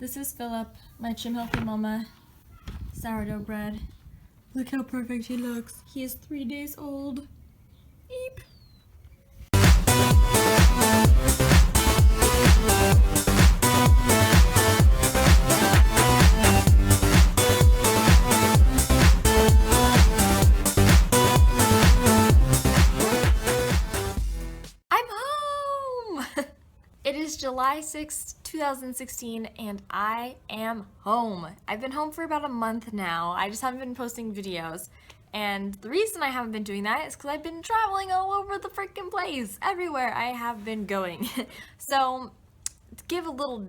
This is Philip, my Trim Healthy Mama sourdough bread. Look how perfect he looks. He is 3 days old. Eep. I'm home! It is July 6th, 2016, and I am home. I've been home for about a month now. I just haven't been posting videos. And the reason I haven't been doing that is because I've been traveling all over the freaking place. Everywhere I have been going. So, to give a little,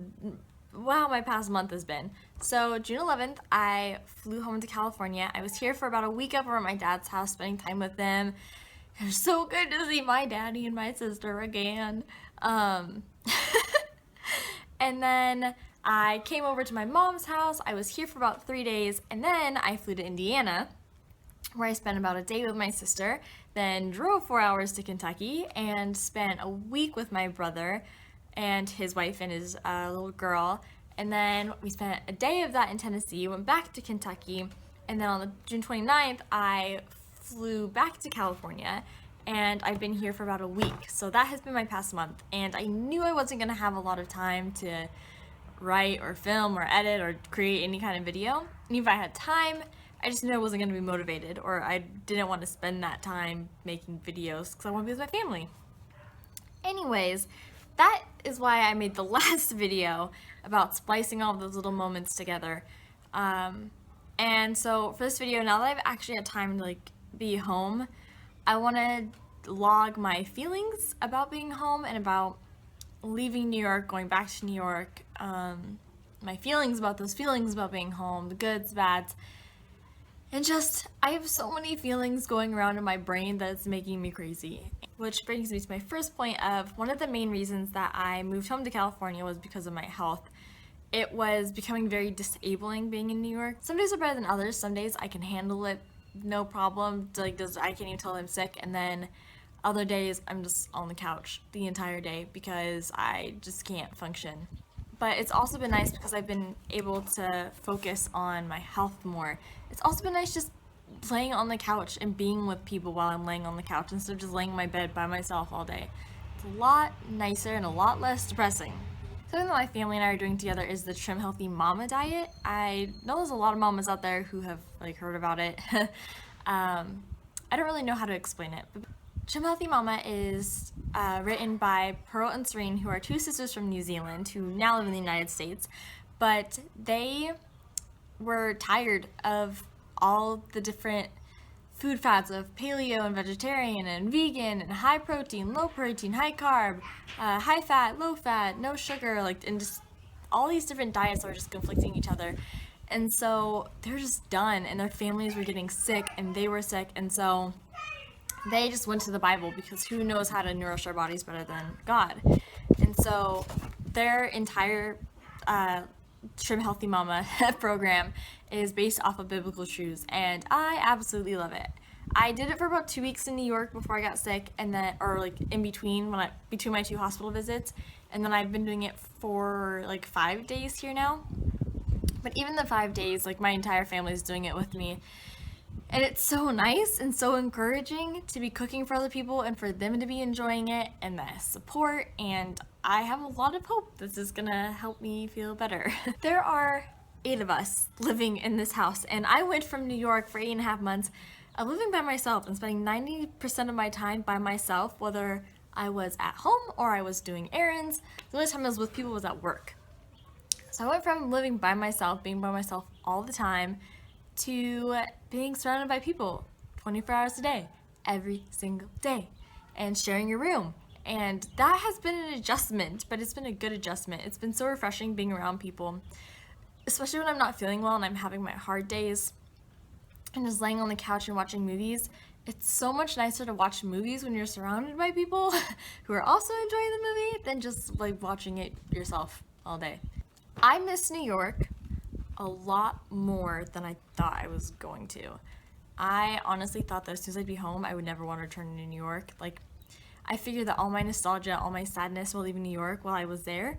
wow, my past month has been. So, June 11th, I flew home to California. I was here for about a week over at my dad's house, spending time with them. It was so good to see my daddy and my sister again. And then I came over to my mom's house. I was here for about 3 days, and then I flew to Indiana, where I spent about a day with my sister, then drove 4 hours to Kentucky, and spent a week with my brother and his wife and his little girl. And then we spent a day of that in Tennessee, went back to Kentucky, and then on June 29th, I flew back to California, and I've been here for about a week. So that has been my past month, and I knew I wasn't gonna have a lot of time to write or film or edit or create any kind of video. And if I had time, I just knew I wasn't gonna be motivated, or I didn't want to spend that time making videos because I want to be with my family. Anyways, that is why I made the last video about splicing all of those little moments together. And so for this video, now that I've actually had time to be home, I want to log my feelings about being home and about leaving New York, going back to New York, my feelings about those feelings about being home, the goods, bads, and just, I have so many feelings going around in my brain that it's making me crazy. Which brings me to my first point of one of the main reasons that I moved home to California was because of my health. It was becoming very disabling being in New York. Some days are better than others. Some days I can handle it no problem, I can't even tell I'm sick, and then other days I'm just on the couch the entire day because I just can't function. But it's also been nice because I've been able to focus on my health more. It's also been nice just laying on the couch and being with people while I'm laying on the couch instead of just laying in my bed by myself all day. It's a lot nicer and a lot less depressing. Something that my family and I are doing together is the Trim Healthy Mama diet. I know there's a lot of mamas out there who have heard about it. I don't really know how to explain it. But Trim Healthy Mama is written by Pearl and Serene, who are two sisters from New Zealand who now live in the United States. But they were tired of all the different food fads of paleo and vegetarian and vegan and high protein, low protein, high carb, high fat, low fat, no sugar, and just all these different diets are just conflicting each other. And so they're just done, and their families were getting sick, and they were sick, and so they just went to the Bible because who knows how to nourish our bodies better than God. And so their entire Trim Healthy Mama program is based off of biblical truths, and I absolutely love it. I did it for about 2 weeks in New York before I got sick, and then, in between between my 2 hospital visits, and then I've been doing it for 5 days here now. But even the 5 days, my entire family is doing it with me. And it's so nice and so encouraging to be cooking for other people and for them to be enjoying it and the support, and I have a lot of hope this is gonna help me feel better. There are 8 of us living in this house, and I went from New York for 8.5 months of living by myself and spending 90% of my time by myself, whether I was at home or I was doing errands. The only time I was with people was at work. So I went from living by myself, being by myself all the time, to being surrounded by people 24 hours a day, every single day, and sharing your room. And that has been an adjustment, but it's been a good adjustment. It's been so refreshing being around people, especially when I'm not feeling well and I'm having my hard days and just laying on the couch and watching movies. It's so much nicer to watch movies when you're surrounded by people who are also enjoying the movie than just watching it yourself all day. I miss New York a lot more than I thought I was going to. I honestly thought that as soon as I'd be home, I would never want to return to New York. I figured that all my nostalgia, all my sadness while leaving New York while I was there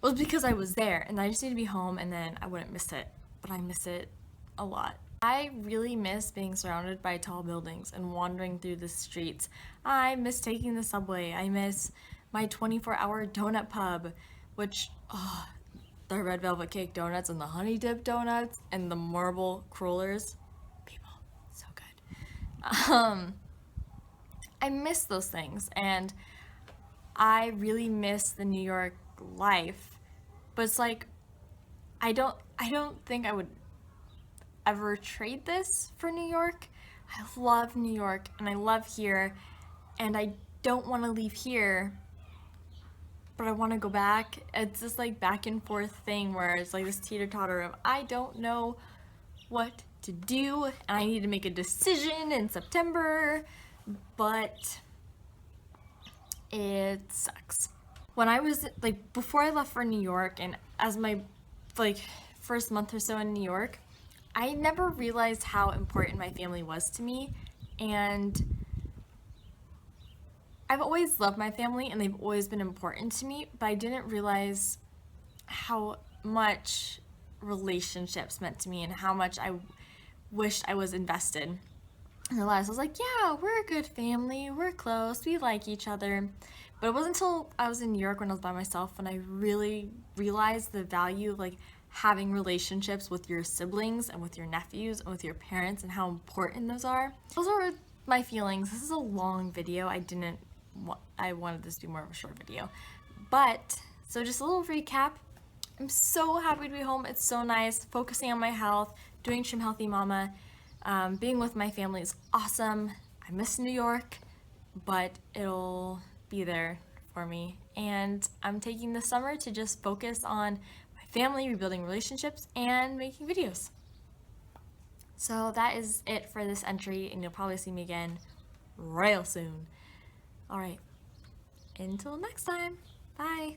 was because I was there and I just need to be home and then I wouldn't miss it. But I miss it a lot. I really miss being surrounded by tall buildings and wandering through the streets. I miss taking the subway. I miss my 24-hour donut pub, which, oh, the red velvet cake donuts and the honey dip donuts and the marble crullers. People, so good. I miss those things, and I really miss the New York life. But it's like I don't think I would ever trade this for New York. I love New York and I love here, and I don't want to leave here, but I want to go back. It's this like back and forth thing where it's like this teeter-totter of I don't know what to do and I need to make a decision in September, but it sucks. When I was like, before I left for New York and as my like first month or so in New York, I never realized how important my family was to me, and I've always loved my family and they've always been important to me, but I didn't realize how much relationships meant to me and how much I wished I was invested in their lives. I was like, yeah, we're a good family, we're close, we like each other. But it wasn't until I was in New York when I was by myself when I really realized the value of like having relationships with your siblings and with your nephews and with your parents and how important those are. Those are my feelings. This is a long video. I wanted this to be more of a short video. But, so just a little recap. I'm so happy to be home. It's so nice. Focusing on my health, doing Trim Healthy Mama, being with my family is awesome. I miss New York, but it'll be there for me. And I'm taking the summer to just focus on my family, rebuilding relationships, and making videos. So that is it for this entry, and you'll probably see me again real soon. Alright, until next time, bye!